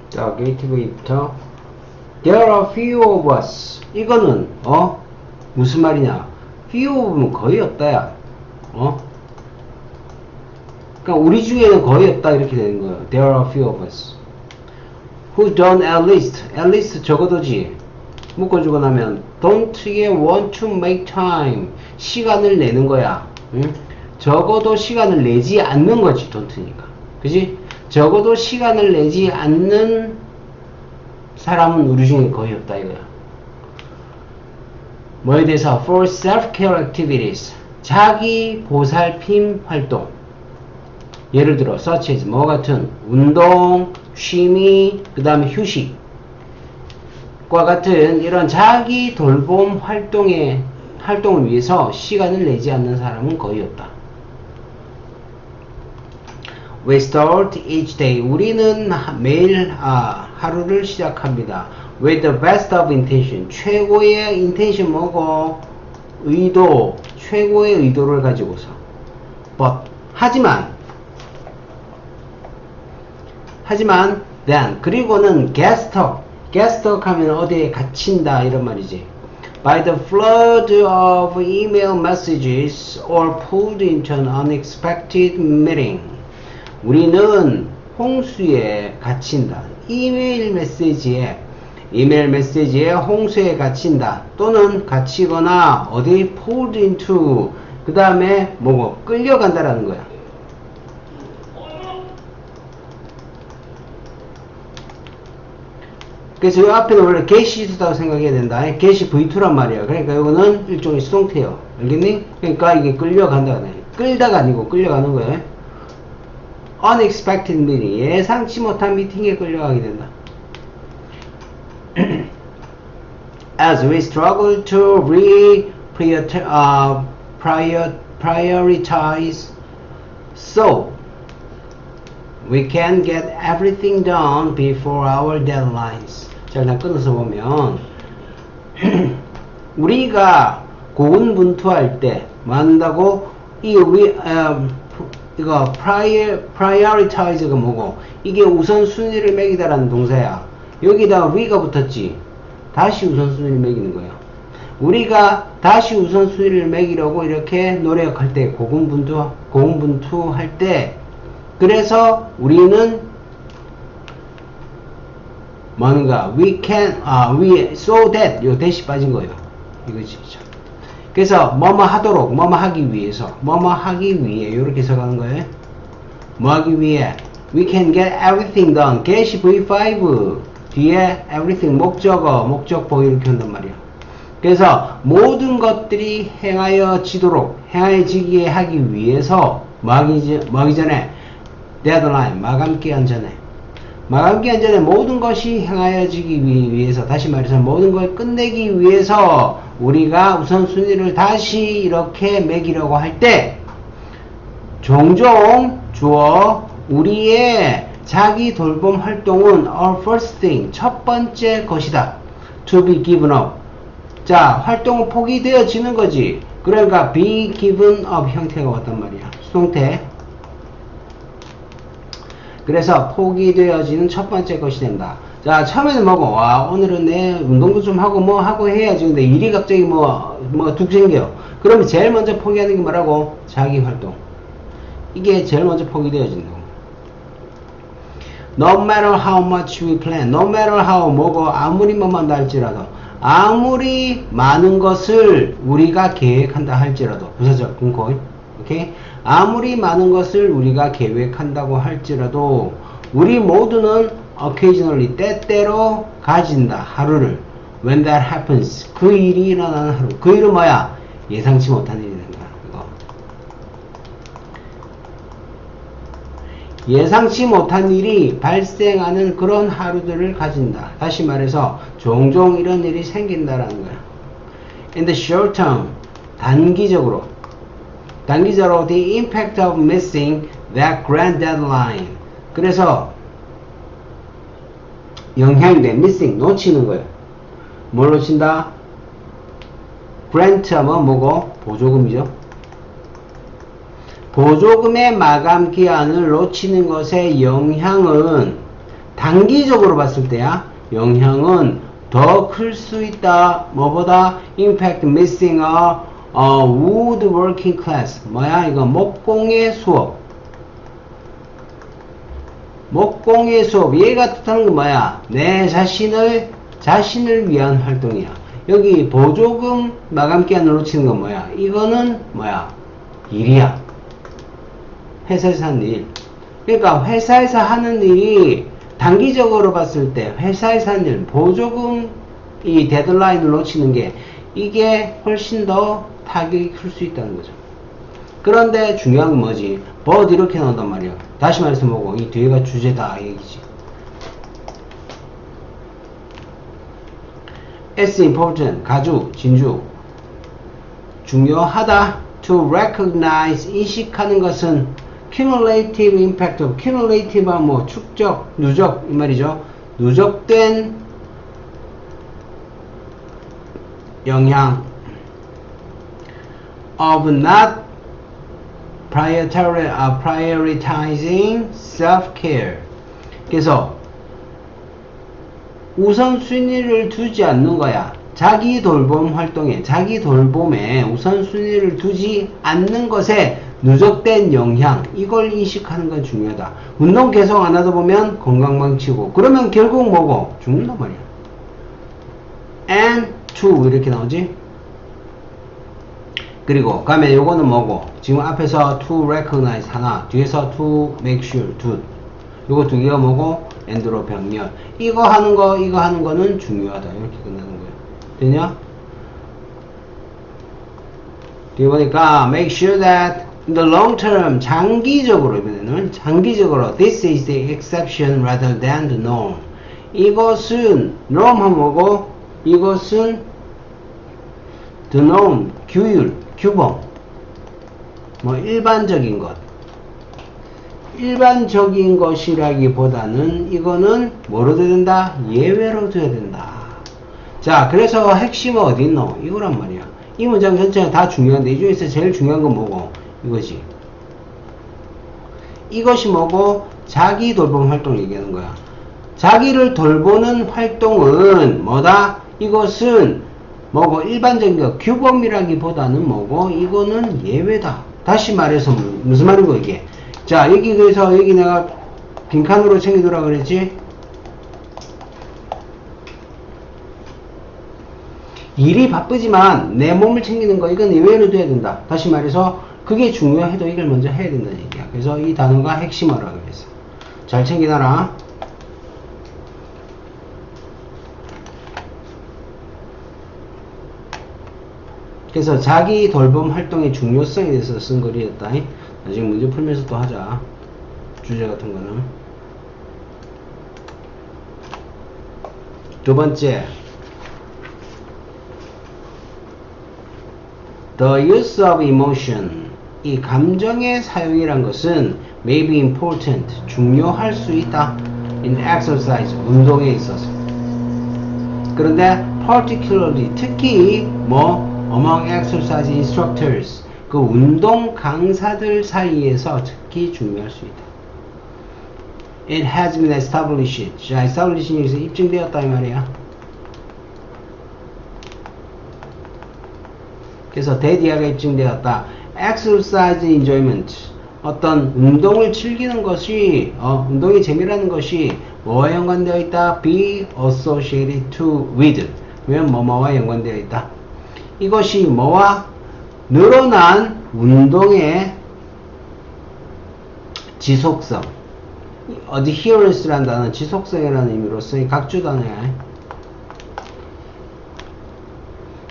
자, 게이트웨이부터 There are few of us. 이거는 무슨 말이냐? few of면 거의 없다야. 그러니까 우리 중에는 거의 없다 이렇게 되는 거예요. There are few of us. Who don't at least 적어도지. 묶어주고 나면 don't에 want to make time. 시간을 내는 거야. 응? 적어도 시간을 내지 않는 거지, don't니까. 그지? 적어도 시간을 내지 않는 사람은 우리 중에 거의 없다 이거야. 뭐에 대해서? For self-care activities. 자기 보살핌 활동. 예를 들어 such as 뭐 같은 운동, 취미, 그 다음에 휴식과 같은 이런 자기 돌봄 활동을 위해서 시간을 내지 않는 사람은 거의 없다. We start each day. 우리는 매일 하루를 시작합니다. With the best of intention. 최고의 intention 뭐고? 의도. 최고의 의도를 가지고서. But 하지만 then 그리고는 get stuck 하면 어디에 갇힌다 이런 말이지. By the flood of email messages or pulled into an unexpected meeting. 우리는 홍수에 갇힌다. 이메일 메시지에 홍수에 갇힌다. 또는 갇히거나 어디 pulled into 그 다음에 뭐고 끌려간다라는 거야. 그래서 이 앞에는 원래 get이다고 생각해야 된다. get이 V2란 말이야. 그러니까 이거는 일종의 수동태요. 알겠니? 그러니까 이게 끌려간다. 끌다가 아니고 끌려가는 거예요. unexpected meeting. 예상치 못한 미팅에 끌려가게 된다. As we struggle to prioritize, so we can get everything done before our deadlines. 자, 일단 끊어서 보면 우리가 고군분투할 때 뭐 한다고? 이거 prioritize가 뭐고? 이게 우선순위를 매기다라는 동사야. 여기다가 we가 붙었지. 다시 우선순위를 매기는 거야. 우리가 다시 우선순위를 매기려고 이렇게 노력할 때 고군분투할 때 그래서 우리는 뭔가 we so that 요 대시 빠진 거예요. 이거지. 그래서 뭐뭐 하도록 뭐뭐 하기 위해서 뭐뭐 하기 위해 이렇게 해석하는 거예요. 뭐 하기 위해 we can get everything done. get이 V5 뒤에 everything 목적보 이렇게 한단 말이야. 그래서 모든 것들이 행하여지게 하기 위해서 뭐 하기 전에 데드라인 마감기한 전에 모든 것이 행하여지기 위해서 다시 말해서 모든 걸 끝내기 위해서 우리가 우선순위를 다시 이렇게 매기려고 할 때 종종 주어 우리의 자기 돌봄 활동은 our first thing 첫 번째 것이다. to be given up. 자, 활동은 포기되어지는 거지. 그러니까 be given up 형태가 왔단 말이야. 수동태. 그래서 포기되어지는 첫 번째 것이 된다. 자, 처음에는 뭐고? 오늘은 내 운동도 좀 하고 뭐 하고 해야지. 근데 일이 갑자기 툭 생겨. 그러면 제일 먼저 포기하는 게 뭐라고? 자기 활동. 이게 제일 먼저 포기되어진다고. No matter how much we plan. No matter how 뭐고? 아무리 뭐만 할지라도. 아무리 많은 것을 우리가 계획한다 할지라도. 부사적, 근거. 오케이? 아무리 많은 것을 우리가 계획한다고 할지라도 우리 모두는 occasionally 때때로 가진다. 하루를. When that happens. 그 일이 일어나는 하루. 그 일은 뭐야? 예상치 못한 일이 된다. 이거. 예상치 못한 일이 발생하는 그런 하루들을 가진다. 다시 말해서 종종 이런 일이 생긴다라는 거야. In the short term. 단기적으로 the impact of missing that grand deadline. 그래서 영향돼 missing 놓치는 거예요. 뭘 놓친다? grant 하면 뭐고? 보조금이죠. 보조금의 마감 기한을 놓치는 것의 영향은 단기적으로 봤을 때야 영향은 더 클 수 있다. 뭐보다? impact missing a wood working class. 뭐야 이거? 목공의 수업. 목공의 수업. 얘가 뜻하는 건 뭐야? 내 자신을 위한 활동이야. 여기 보조금 마감기한을 놓치는 건 뭐야? 이거는 뭐야? 일이야. 회사에서 하는 일. 그러니까 회사에서 하는 일이 단기적으로 봤을 때 회사에서 하는 일, 보조금 이 데드라인을 놓치는 게 이게 훨씬 더 타격이 클 수 있다는 거죠. 그런데 중요한 건 뭐지? but 이렇게 나온단 말이야. 다시 말해서 뭐고? 이 뒤에가 주제다 이 얘기지. It's important, 가주, 진주. 중요하다. To recognize, 인식하는 것은 cumulative impact of, cumulative가 뭐 축적, 누적 이 말이죠. 누적된 영향 of not prioritizing self-care. 그래서 우선순위를 두지 않는 거야. 자기 돌봄 활동에, 자기 돌봄에 우선순위를 두지 않는 것에 누적된 영향, 이걸 인식하는 건 중요하다. 운동 계속 안 하다 보면 건강 망치고, 그러면 결국 뭐고? 죽는단 말이야. and to 이렇게 나오지? 그리고 그다음에 요거는 뭐고? 지금 앞에서 to recognize 하나, 뒤에서 to make sure two. 요거 두 개가 뭐고? and로 병렬. 이거 하는 거, 이거 하는 거는 중요하다. 이렇게 끝나는 거예요. 되냐? 뒤에 보니까 make sure that in the long term, 장기적으로, 이번에는 장기적으로 this is the exception rather than the norm. 이것은 norm 하면 뭐고? 이것은 the norm, 규율, 규범, 뭐 일반적인 것, 일반적인 것이라기보다는 이거는 뭐로 돼야 된다? 예외로 돼야 된다. 자, 그래서 핵심은 어디 있노? 이거란 말이야. 이 문장 전체가 다 중요한데 이 중에서 제일 중요한 건 뭐고? 이거지. 이것이 뭐고? 자기 돌봄 활동을 얘기하는 거야. 자기를 돌보는 활동은 뭐다? 이것은 뭐고? 일반적인 거, 규범이라기보다는 뭐고? 이거는 예외다. 다시 말해서 무슨 말인 거 이게? 자, 여기 그래서 여기 내가 빈칸으로 챙기더라 그랬지? 일이 바쁘지만 내 몸을 챙기는 거 이건 예외로 돼야 된다. 다시 말해서 그게 중요해도 이걸 먼저 해야 된다는 얘기야. 그래서 이 단어가 핵심어라 그랬어. 잘 챙기놔라. 그래서 자기 돌봄 활동의 중요성에 대해서 쓴 글이었다. 나중에 문제 풀면서 또 하자. 주제 같은 거는. 두 번째, the use of emotion. 이 감정의 사용이란 것은 may be important, 중요할 수 있다. in exercise, 운동에 있어서. 그런데 particularly, 특히 뭐 among exercise instructors, 그 운동 강사들 사이에서 특히 중요할 수 있다. It has been established. 자, establishing 여기서 입증되었다 이 말이야. 그래서 대디아가 입증되었다. Exercise enjoyment. 어떤 운동을 즐기는 것이, 운동의 재미라는 것이 뭐와 연관되어 있다? Be associated to with. 그러면 뭐뭐와 연관되어 있다. 이것이 뭐와? 늘어난 운동의 지속성. adherence라는 단어는 지속성이라는 의미로서의 각주 단어야.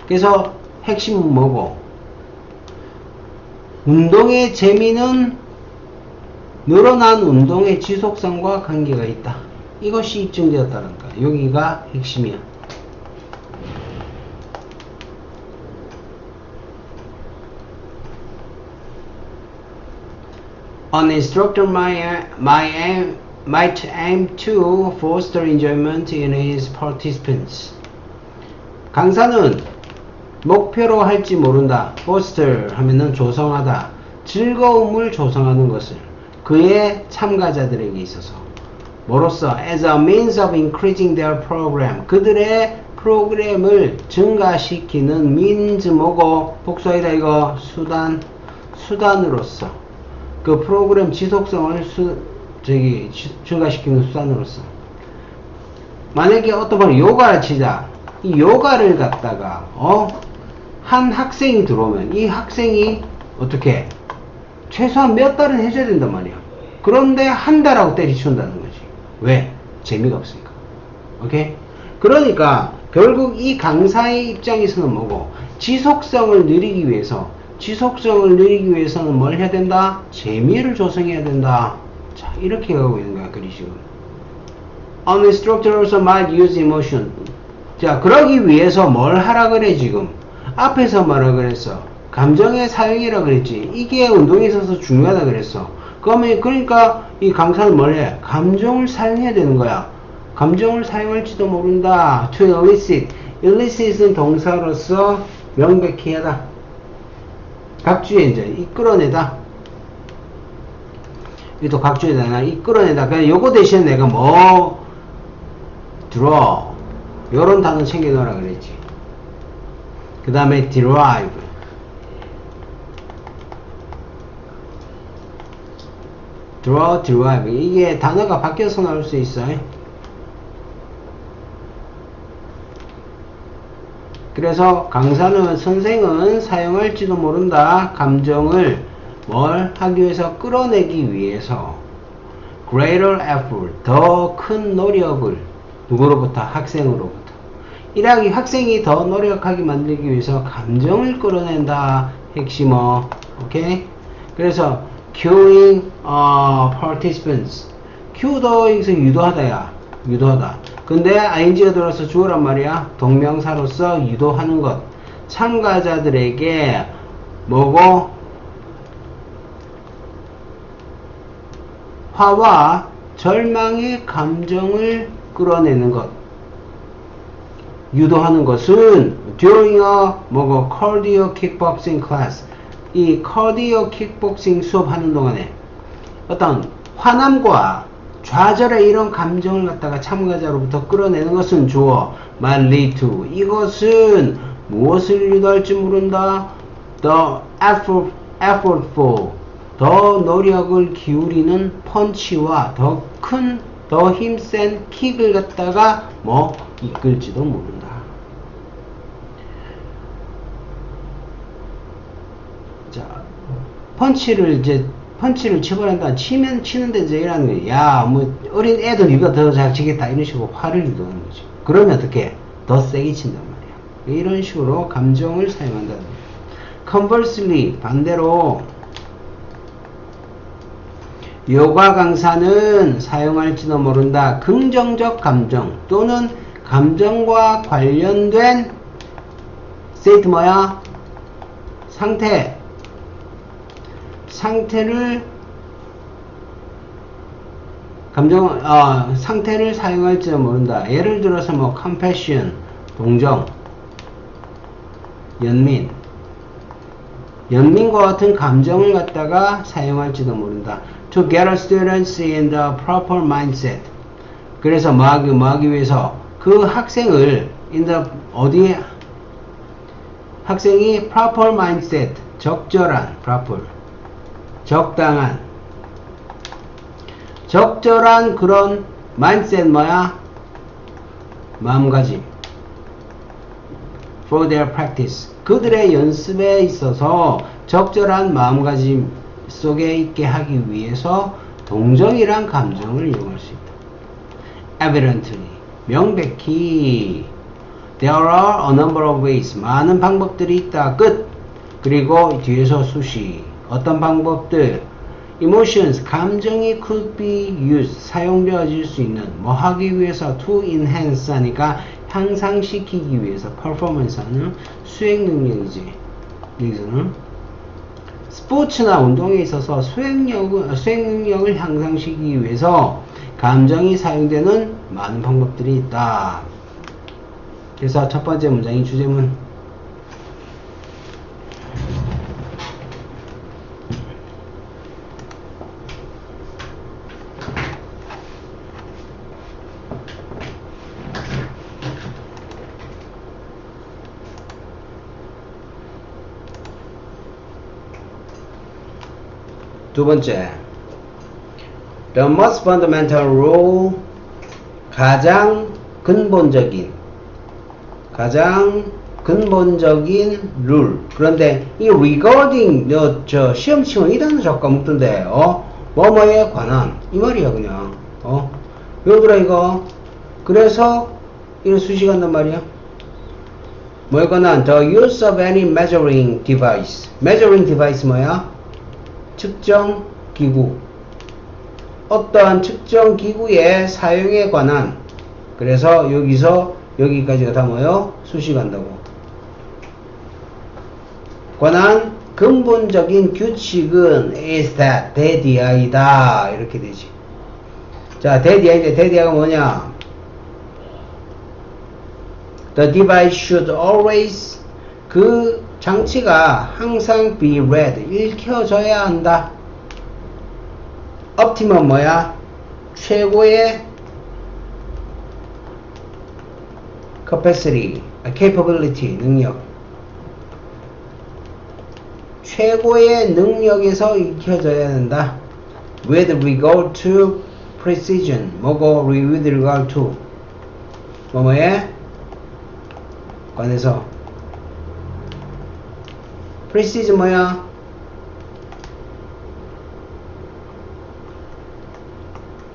그래서 핵심은 뭐고? 운동의 재미는 늘어난 운동의 지속성과 관계가 있다. 이것이 입증되었다는 거야. 여기가 핵심이야. An instructor might aim to foster enjoyment in his participants. 강사는 목표로 할지 모른다. foster 하면은 조성하다. 즐거움을 조성하는 것을 그의 참가자들에게 있어서 뭐로써? as a means of increasing their program. 그들의 프로그램을 증가시키는 means 뭐고? 복수이다 이거 수단으로서. 그 프로그램 지속성을 증가시키는 수단으로서. 만약에 어떤 번 요가를 치자. 이 요가를 갖다가 한 학생이 들어오면 이 학생이 어떻게 최소한 몇 달은 해줘야 된단 말이야. 그런데 한 달하고 때리치운다는 거지. 왜? 재미가 없으니까. 오케이? 그러니까 결국 이 강사의 입장에서는 뭐고? 지속성을 누리기 위해서는 뭘 해야 된다? 재미를 조성해야 된다. 자, 이렇게 가고 있는 거야, 그리식은. An instructor also might use emotion. 자, 그러기 위해서 뭘 하라 그래, 지금? 앞에서 뭐라 그랬어? 감정의 사용이라 그랬지. 이게 운동에 있어서 중요하다 그랬어. 그러니까 이 강사는 뭘 해? 감정을 사용해야 되는 거야. 감정을 사용할지도 모른다. To elicit. elicit은 동사로서 명백히 하다. 각주에 이제 이끌어내다. 이것도 각주에다 이끌어내다. 그냥 요거 대신 내가 뭐 draw 요런 단어 챙겨 넣으라 그랬지. 그 다음에 derive. draw, derive. 이게 단어가 바뀌어서 나올 수 있어요. 그래서 강사는, 선생은 사용할지도 모른다. 감정을 뭘 하기 위해서? 끌어내기 위해서 greater effort, 더 큰 노력을 누구로부터? 학생으로부터. 1학기 학생이 더 노력하게 만들기 위해서 감정을 끌어낸다. 핵심어. 오케이? 그래서 cueing participants. cue도 여기서 유도하다야. 유도하다. 근데 ing가 들어서 주어란 말이야. 동명사로서 유도하는 것. 참가자들에게 뭐고? 화와 절망의 감정을 끌어내는 것. 유도하는 것은 during a 뭐고? cardio kickboxing class. 이 cardio kickboxing 수업하는 동안에 어떤 화남과 좌절의 이런 감정을 갖다가 참가자로부터 끌어내는 것은 주어 might lead to. 이것은 무엇을 유도할지 모른다. the effortful. 더 노력을 기울이는 펀치와 더 큰, 더 힘센 킥을 갖다가 뭐 이끌지도 모른다. 자, 펀치를 쳐버린다. 치는데 이제 이러는 거야. 야, 뭐, 어린 애도 네가 더 잘 치겠다. 이런 식으로 화를 유도하는 거지. 그러면 어떻게? 더 세게 친단 말이야. 이런 식으로 감정을 사용한다는 거야. Conversely, 반대로, 요가 강사는 사용할지도 모른다. 긍정적 감정 또는 감정과 관련된 state 뭐야? 상태를 상태를 사용할지도 모른다. 예를 들어서 뭐 compassion, 동정, 연민과 같은 감정을 갖다가 사용할지도 모른다. To get a student in the proper mindset. 그래서 뭐 하기 위해서 그 학생을 학생이 proper mindset, 적절한, proper, 적절한 그런 mindset 뭐야? 마음가짐. For their practice. 그들의 연습에 있어서 적절한 마음가짐 속에 있게 하기 위해서 동정이란 감정을 이용할 수 있다. Evidently. 명백히. There are a number of ways. 많은 방법들이 있다. 끝. 그리고 뒤에서 수시. 어떤 방법들? Emotions. 감정이 could be used. 사용되어질 수 있는. 뭐 하기 위해서? To enhance 하니까 향상시키기 위해서. performance 하는 수행 능력이지. 여기서는 스포츠나 운동에 있어서 수행 능력을 향상시키기 위해서 감정이 사용되는 많은 방법들이 있다. 그래서 첫 번째 문장이 주제문. 두 번째, the most fundamental rule, 가장 근본적인 룰. 그런데 이 regarding 저 시험 치면 이 단어 자꾸 묻던데 뭐뭐에 관한 이 말이야 그냥 외우더라 이거. 그래서 이런 수식 한단 말이야. 뭐에 관한 the use of any measuring device. measuring device 뭐야? 측정 기구. 어떠한 측정 기구의 사용에 관한. 그래서 여기서 여기까지가 다 뭐요? 수식한다고. 관한 근본적인 규칙은 is that 대디아이다 이렇게 되지. 자, 대디아인데 대디아가 뭐냐? The device should always, 그 장치가 항상 be read, 읽혀져야 한다. optimum 뭐야? 최고의 capacity, capability, 능력. 최고의 능력에서 익혀져야 된다. with regard to precision. 뭐고 with regard to 뭐뭐에 관해서. precision 뭐야?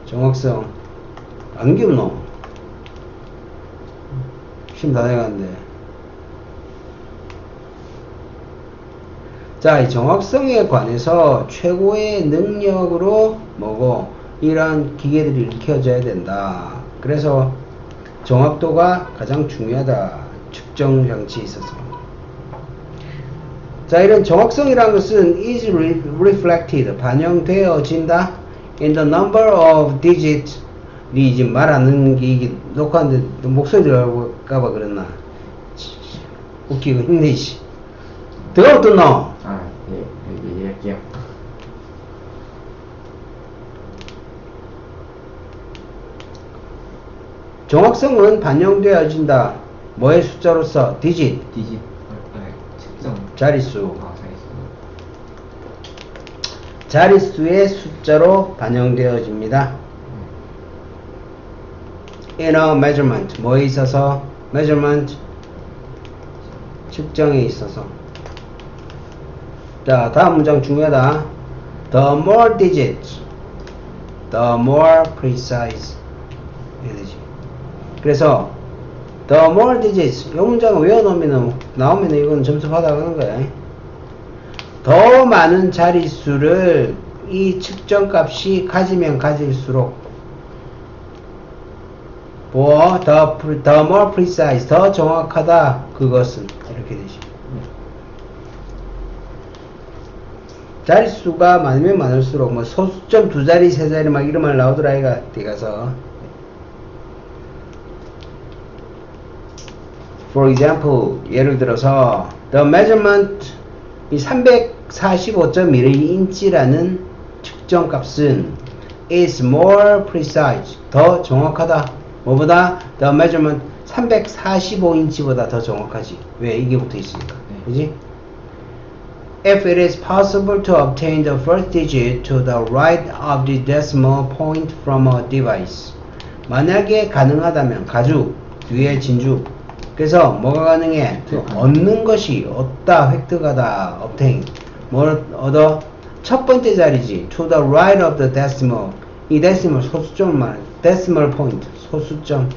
정확성. 안 기억나. 심 다 돼가는데. 자, 이 정확성에 관해서 최고의 능력으로 뭐고 이러한 기계들이 익혀져야 된다. 그래서 정확도가 가장 중요하다. 측정 장치에 있어서. 자, 이런 정확성이라는 것은 is reflected, 반영되어진다. in the number of digits. 니 지금 말 안 듣는 게 이게 녹화하는데 목소리 들어갈까봐 그랬나? 웃기고 힘내, 씨. 들어 어떤 너? 얘기할게요. 정확성은 반영되어진다. 뭐의 숫자로서? digit. 측정. 자릿수. 자릿수. 자릿수의 숫자로 반영되어집니다. in a measurement. 뭐에 있어서? measurement. 측정에 있어서. 자, 다음 문장 중요하다. The more digits, the more precise. 이렇게 되지. 그래서 the more digits, 이 문장을 외워놓으면 나오면 이건 점수 받아가는 거야. 더 많은 자릿수를 이 측정값이 가지면 가질수록 for the more precise, 더 정확하다. 그것은 이렇게 되지. 자릿수가 많으면 많을수록 뭐 소수점 두 자리 세 자리 막 이런 말 나오더라 아이가 뒤가서. For example, 예를 들어서 the measurement, 이 345.12인치라는 측정값은 is more precise, 더 정확하다. 뭐보다? The measurement 345인치보다 더 정확하지. 왜? 이게 붙어 있으니까. 그지? If it is possible to obtain the first digit to the right of the decimal point from a device. 만약에 가능하다면, 가주, 뒤에 진주. 그래서 뭐가 가능해? 얻는 것이, 얻다, 획득하다, obtain. 뭘 얻어? 첫 번째 자리지. To the right of the decimal. 이 decimal, 소수점을 말해. decimal point, 소수점.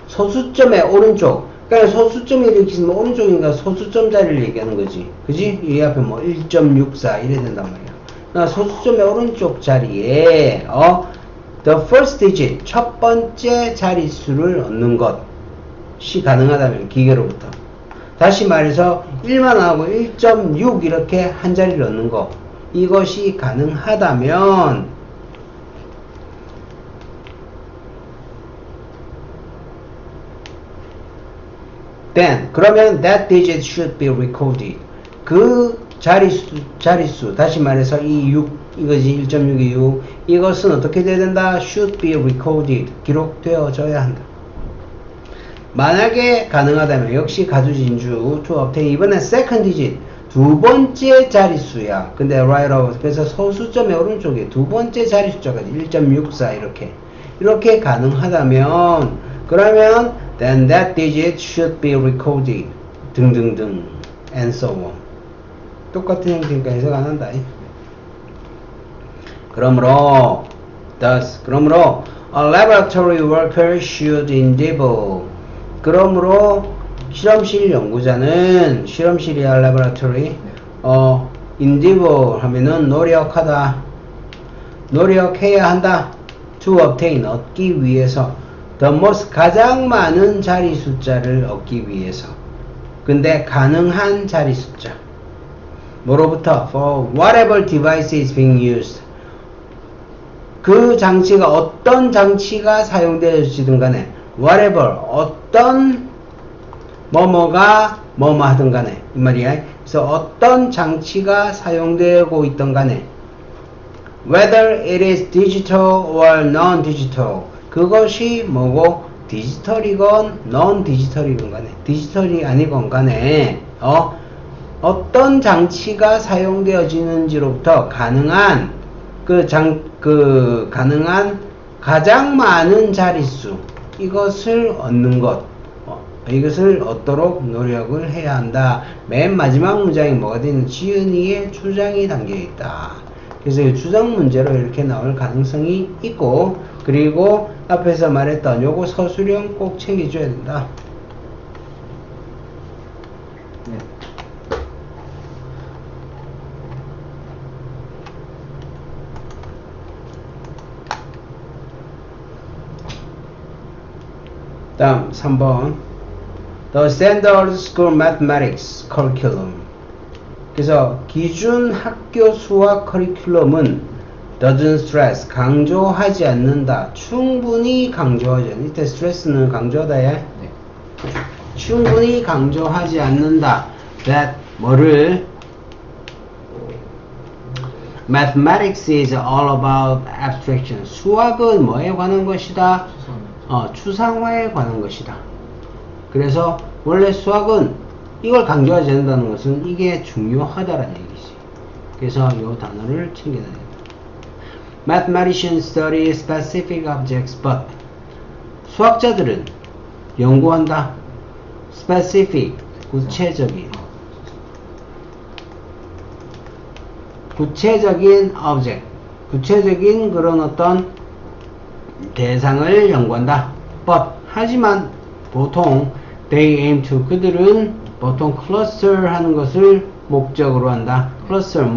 소수점의 오른쪽. 그러니까 소수점이 이렇게 있으면 오른쪽인가 소수점 자리를 얘기하는 거지. 그지? 이 앞에 뭐 1.64 이래 된단 말이야. 그러니까 소수점의 오른쪽 자리에 the first digit, 첫 번째 자릿수를 얻는 것이 가능하다면 기계로부터. 다시 말해서 1만 하고 1.6 이렇게 한 자리를 얻는 것. 이것이 가능하다면 then, 그러면 that digit should be recorded. 그 자릿수, 다시 말해서 이 6, 이거지 1.6이 6. 이것은 어떻게 돼야 된다? should be recorded. 기록되어져야 한다. 만약에 가능하다면 역시 가주진주 to obtain 이번엔 second digit. 두 번째 자릿수야. 근데 right over. 그래서 소수점의 오른쪽에 두 번째 자릿수까지 1.64 이렇게 가능하다면 그러면 then that digit should be recorded 등등등 and so on. 똑같은 형태니까 해석 안 한다. 그러므로 a laboratory worker should endeavor. 그러므로 실험실 연구자는 실험실이야 laboratory. endeavor 하면은 노력해야 한다. to obtain 얻기 위해서 the most 가장 많은 자리 숫자를 얻기 위해서. 근데 가능한 자리 숫자. 뭐로부터? For whatever device is being used. 그 장치가 어떤 장치가 사용되어지든 간에 whatever 어떤 뭐뭐가 뭐뭐 하든 간에 이 말이야. 그래서 어떤 장치가 사용되고 있든 간에 whether it is digital or non-digital 그것이 뭐고 디지털이건 non-digital이건 간에 디지털이 아니건 간에 어떤 장치가 사용되어지는지로부터 가능한 가능한 가장 많은 자릿수 이것을 얻는 것 이것을 얻도록 노력을 해야 한다. 맨 마지막 문장이 뭐가 되는 지은이의 주장이 담겨 있다. 그래서 이 주장 문제로 이렇게 나올 가능성이 있고 그리고 앞에서 말했던 요거 서술형 꼭 챙겨줘야 된다. 네. 다음 3번 The Standard School Mathematics Curriculum 그래서 기준 학교 수학 커리큘럼은 doesn't stress 강조하지 않는다. 충분히 강조하지 않는다. 이때 스트레스는 강조하다에 네. 충분히 강조하지 않는다. that 뭐를 Mathematics is all about abstraction. 수학은 뭐에 관한 것이다? 추상화에 관한 것이다. 그래서 원래 수학은 이걸 강조하지 않는다는 것은 이게 중요하다라는 얘기지. 그래서 이 단어를 챙겨야 된다. Mathematicians study specific objects, but 수학자들은 연구한다. Specific, 구체적인 object, 구체적인 그런 어떤 대상을 연구한다. But 하지만 보통 they aim to 그들은 보통 cluster 하는 것을 목적으로 한다. cluster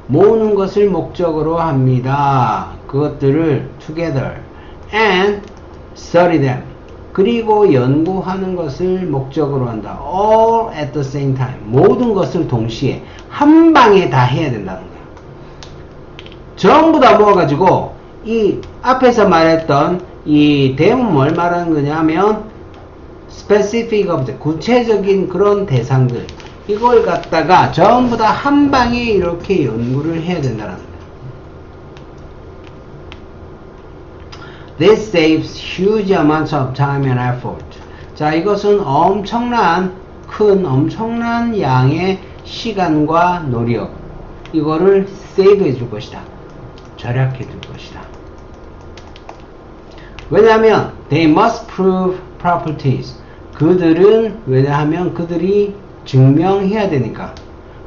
모으는 것을 목적으로 합니다. 그것들을 together and study them 그리고 연구하는 것을 목적으로 한다. all at the same time 모든 것을 동시에 한 방에 다 해야 된다는 거야. 전부 다 모아가지고 이 앞에서 말했던 이 대문 뭘 말하는 거냐면 specific object 구체적인 그런 대상들 이걸 갖다가 전부 다 한 방에 이렇게 연구를 해야 된다는 거예요. This saves huge amounts of time and effort. 자, 이것은 엄청난 양의 시간과 노력 이거를 save 해줄 것이다. 절약해 줄 것이다. 왜냐하면 they must prove properties. 왜냐하면 그들이 증명해야 되니까.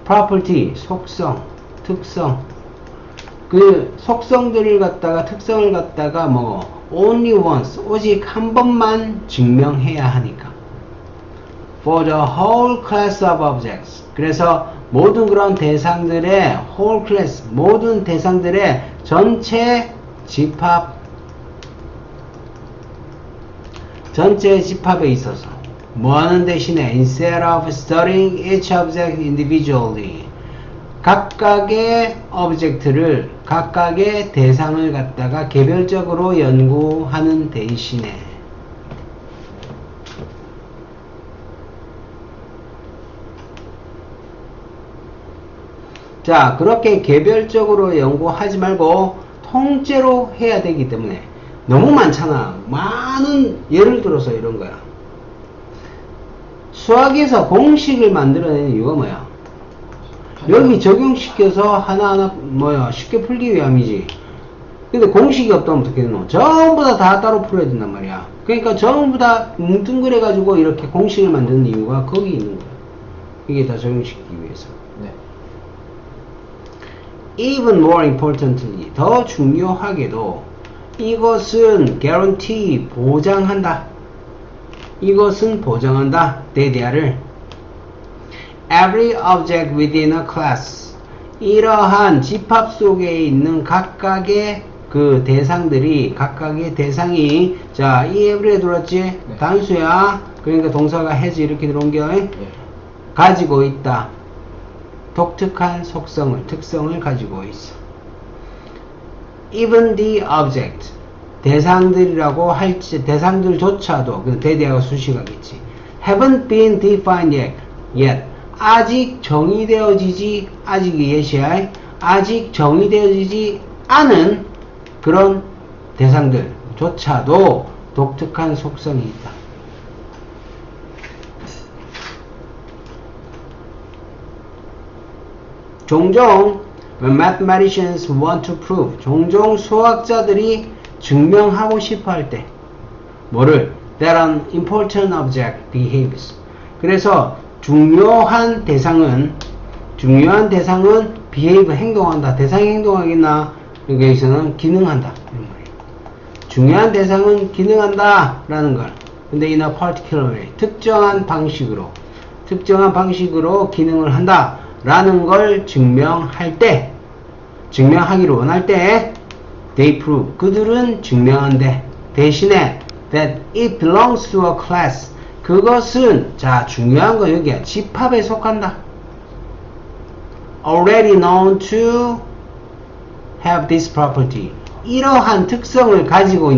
property, 속성, 특성. 그 속성들을 갖다가 특성을 갖다가 only once, 오직 한 번만 증명해야 하니까. for the whole class of objects. 그래서 모든 그런 대상들의 whole class, 모든 대상들의 전체 집합에 있어서 뭐하는 대신에 instead of studying each object individually 각각의 대상을 갖다가 개별적으로 연구하는 대신에 자 그렇게 개별적으로 연구하지 말고 통째로 해야 되기 때문에 너무 많잖아. 많은 예를 들어서 이런 거야. 수학에서 공식을 만들어내는 이유가 뭐야? 여기 적용시켜서 하나하나 뭐야 쉽게 풀기 위함이지. 근데 공식이 없다면 어떻게 되노? 전부 다 따로 풀어야 된단 말이야. 그러니까 전부 다 뭉뚱그려 가지고 이렇게 공식을 만드는 이유가 거기 있는 거야. 이게 다 적용시키기 위해서. 네. Even more importantly, 더 중요하게도 이것은 guarantee, 보장한다. 이것은 보장한다. 대대화를 every object within a class, 이러한 집합 속에 있는 각각의 그 대상들이, 각각의 대상이, 자, 이 every에 들어왔지? 네. 단수야. 그러니까 동사가 has 이렇게 들어온 게 네. 가지고 있다. 독특한 속성을, 특성을 가지고 있어. Even the object, 대상들이라고 할지, 대상들조차도, 그 대대화가 수식하겠지. haven't been defined yet. 아직 정의되어지지, 아직이 예시야. 아직 정의되어지지 않은 그런 대상들조차도 독특한 속성이 있다. 종종 when mathematicians want to prove, 종종 수학자들이 증명하고 싶어 할 때 뭐를? that an important object behaves. 그래서 중요한 대상은 behave, 행동한다. 대상이 행동하겠나? 여기서는 기능한다. 이런 말이에요. 중요한 대상은 기능한다 라는 걸. 근데 in a particular way, 특정한 방식으로 기능을 한다 라는 걸 증명할 때, 증명하기를 원할 때 they prove, 그들은 증명한대. 대신에 that it belongs to a class, 그것은, 자, 중요한 거 여기야. 집합에 속한다. already known to have this property, 이러한 특성을 가지고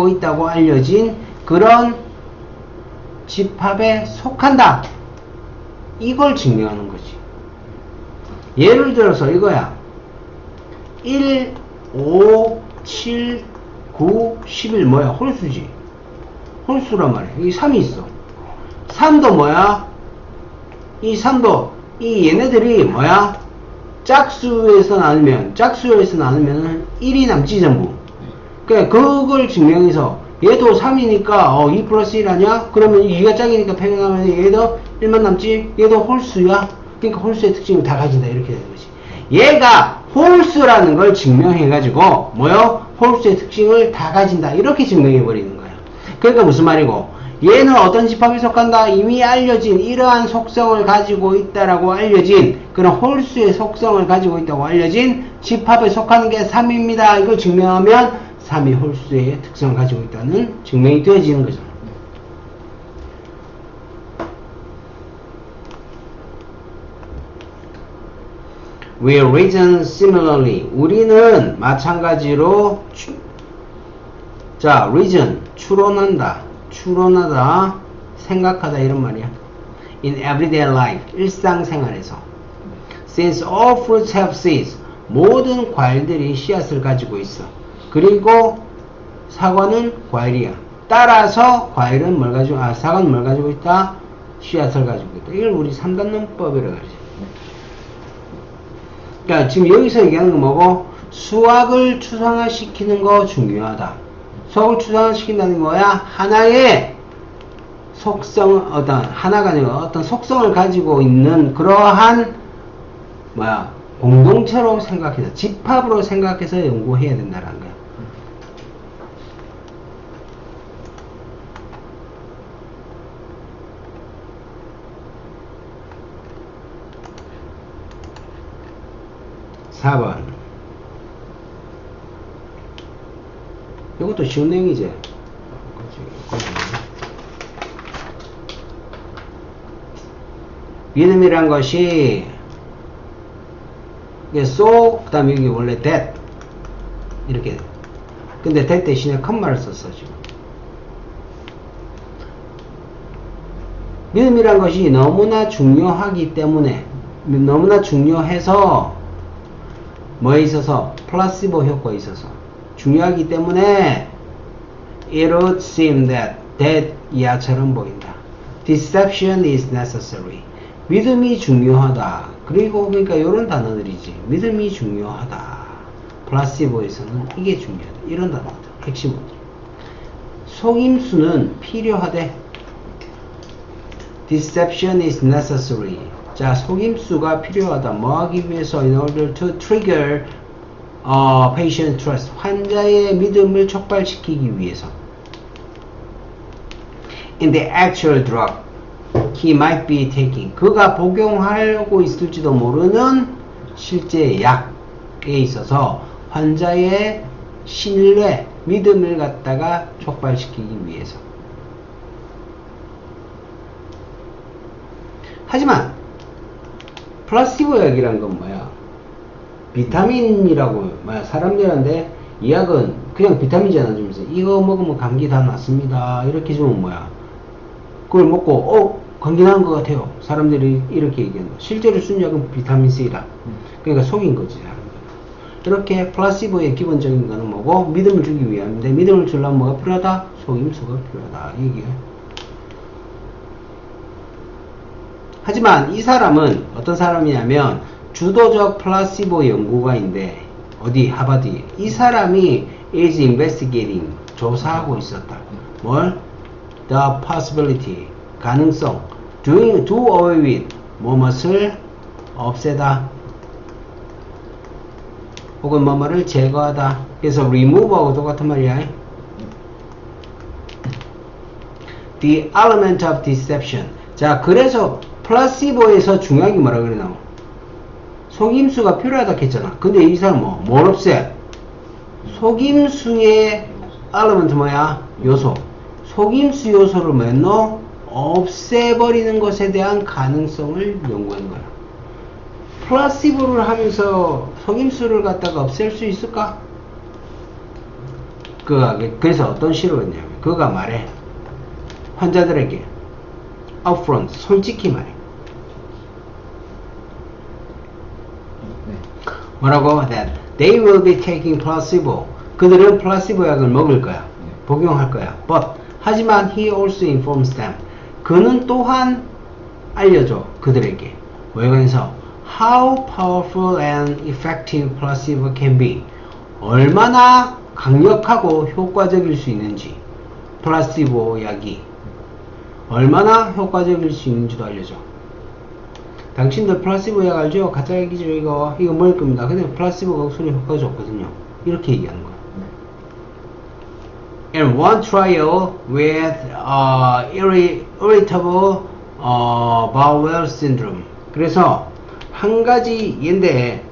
있다고 알려진 그런 집합에 속한다. 이걸 증명하는 거지. 예를 들어서 이거야. 1, 5, 7, 9, 11 뭐야? 홀수지. 홀수란 말이야. 여기 3이 있어. 3도 뭐야? 이 3도, 이 얘네들이 뭐야? 짝수에서 나누면 1이 남지 전부. 그러니까 그걸 증명해서 얘도 3이니까 2 플러스 1 아니야? 그러면 2가 짝이니까 평행하면 얘도 1만 남지? 얘도 홀수야? 그러니까 홀수의 특징을 다 가진다. 이렇게 되는 거지. 얘가 홀수라는 걸 증명해가지고 뭐요? 홀수의 특징을 다 가진다. 이렇게 증명해버리는 거야. 그러니까 무슨 말이고, 얘는 어떤 집합에 속한다? 이미 알려진 이러한 속성을 가지고 있다라고 알려진 그런 홀수의 속성을 가지고 있다고 알려진 집합에 속하는 게 3입니다. 이걸 증명하면 3이 홀수의 특성을 가지고 있다는 증명이 되어지는 거죠. We reason similarly. 우리는 마찬가지로 자, reason, 추론하다, 생각하다 이런 말이야. In everyday life, 일상생활에서. Since all fruits have seeds, 모든 과일들이 씨앗을 가지고 있어. 그리고 사과는 과일이야. 따라서 과일은 뭘 가지고, 사과는 뭘 가지고 있다? 씨앗을 가지고 있다. 이걸 우리 3단론법이라고 그러지. 그러니까 지금 여기서 얘기하는 건 뭐고? 수학을 추상화시키는 거 중요하다. 수학을 추상화시킨다는 게 뭐야? 하나의 속성, 하나가 아니라 어떤 속성을 가지고 있는 그러한 공동체로 생각해서, 집합으로 생각해서 연구해야 된다는 거야. (4번) 이것도 쉬운 내용이지. 믿음이란 것이 so, 그 다음에 여기 원래 that 이렇게, 근데 that 대신에 컴마를 썼어 지금. 믿음이란 것이 너무나 중요하기 때문에, 너무나 중요해서 뭐에 있어서? 플라시보 효과에 있어서 중요하기 때문에 it would seem that 이하처럼 보인다. deception is necessary. 믿음이 중요하다. 그리고 그러니까 이런 단어들이지. 믿음이 중요하다. 플라시보에서는 이게 중요하다. 이런 단어들. 핵심어들. 속임수는 필요하대. Deception is necessary. 자, 속임수가 필요하다. 뭐 하기 위해서? In order to trigger patient trust. 환자의 믿음을 촉발시키기 위해서. In the actual drug he might be taking. 그가 복용하고 있을지도 모르는 실제 약에 있어서 환자의 신뢰, 믿음을 갖다가 촉발시키기 위해서. 하지만 플라시보 약이란 건 뭐야? 비타민이라고 뭐야? 사람들한테 이 약은 그냥 비타민이잖아 주면서 이거 먹으면 감기 다 낫습니다 이렇게 주면 뭐야? 그걸 먹고 감기 나은 것 같아요. 사람들이 이렇게 얘기한다. 실제로 쓴 약은 비타민 C다. 그러니까 속인 거지 사람들. 이렇게 플라시보의 기본적인 거는 뭐고? 믿음을 주기 위함인데 믿음을 주려면 뭐가 필요하다? 속임수가 필요하다. 얘기해. 하지만 이 사람은 어떤 사람이냐면 주도적 플라시보 연구가인데 어디 하버드에 이 사람이 is investigating 조사하고 있었다. 뭘? The possibility 가능성 do away with 뭐뭇을 없애다 혹은 뭐뭐를 제거하다. 그래서 remove하고 똑같은 말이야. The element of deception. 자, 그래서 플라시보에서 중요한 게 뭐라 그러나? 속임수가 필요하다 했잖아. 근데 이 사람은 뭘 없애? 속임수의 element 뭐야? 요소. 속임수 요소를 맨날 없애버리는 것에 대한 가능성을 연구하는 거야. 플라시보를 하면서 속임수를 갖다가 없앨 수 있을까? 그래서 어떤 식으로 했냐면 그가 말해. 환자들에게 upfront 솔직히 말해. 뭐라고? That they will be taking placebo. 그들은 플라시보 약을 먹을 거야. 복용할 거야. But 하지만 he also informs them. 그는 또한 알려줘 그들에게. 뭐에 관해서? How powerful and effective placebo can be. 얼마나 강력하고 효과적일 수 있는지. 플라시보 약이 얼마나 효과적일 수 있는지도 알려줘. 당신들 플라시보 약 알죠? 가짜 약이죠 이거 먹을 겁니다. 근데 플라시보가 소리 효과가 좋거든요. 이렇게 얘기하는 거야. And one trial with irritable bowel syndrome. 그래서 한 가지 얘인데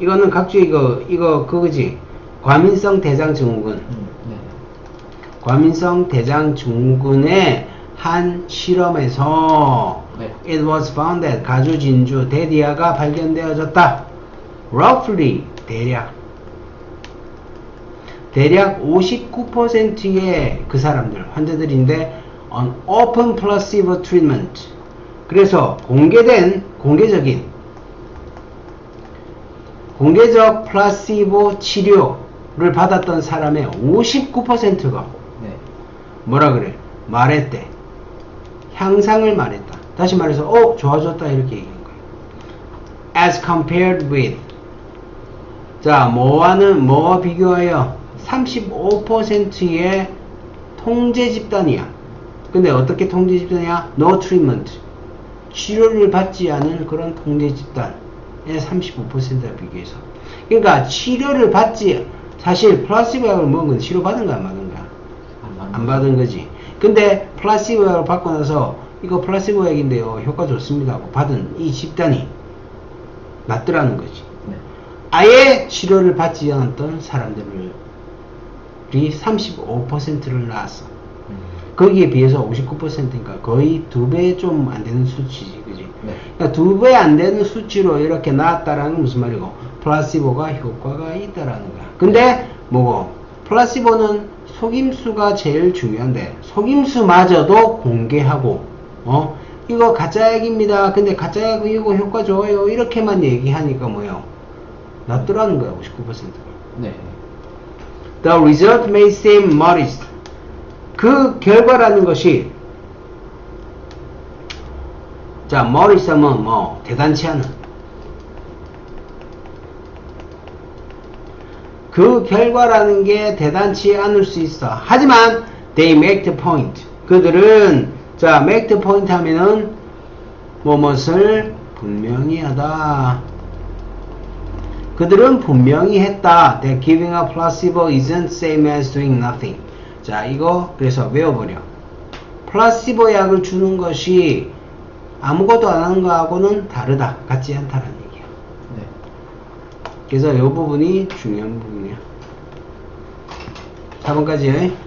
이거는 각주 이거 그거지. 과민성 대장증후군. 과민성 대장증후군의 한 실험에서 it was found that 가주진주 대디아가 발견되어졌다. roughly 대략 59%의 그 사람들 환자들인데 on open placebo treatment. 그래서 공개적 플라시보 치료를 받았던 사람의 59%가 뭐라 그래? 말했대. 향상을 말했다. 다시 말해서 좋아졌다 이렇게 얘기한 거예요. As compared with 자 뭐와 비교하여 35%의 통제 집단이야. 근데 어떻게 통제 집단이야? No treatment 치료를 받지 않은 그런 통제 집단의 35%에 비교해서. 그러니까 치료를 받지 사실 플라시보 약을 먹은 건 치료 받은 거야 안 받은 거야? 안 받은 거지. 근데 플라시보 약을 받고 나서 이거 플라시보 약인데요 효과 좋습니다 하고 받은 이 집단이 낫더라는 거지. 아예 치료를 받지 않았던 사람들이 35%를 낳았어. 거기에 비해서 59%니까 거의 2배 좀 안 되는 수치지, 그지? 그러니까 2배 안 되는 수치로 이렇게 나왔다라는 건 무슨 말이고? 플라시보가 효과가 있다라는 거야. 근데 뭐고? 플라시보는 속임수가 제일 중요한데 속임수마저도 공개하고 이거 가짜약입니다. 근데 가짜약 이거 효과 좋아요. 이렇게만 얘기하니까 뭐예요? 낫더라는 거야, 59%가. The result may seem modest. 그 결과라는 것이 자, worrisome은 뭐 대단치 않은. 그 결과라는 게 대단치 않을 수 있어. 하지만 they make the point. 그들은 자 make the point 하면은 무엇을 분명히 하다. 그들은 분명히 했다. That giving a placebo isn't same as doing nothing. 자, 이거 그래서 외워버려. 플라시보 약을 주는 것이 아무것도 안 하는 거하고는 다르다. 같지 않다는 얘기야. 네. 그래서 이 부분이 중요한 부분이야. 4번까지.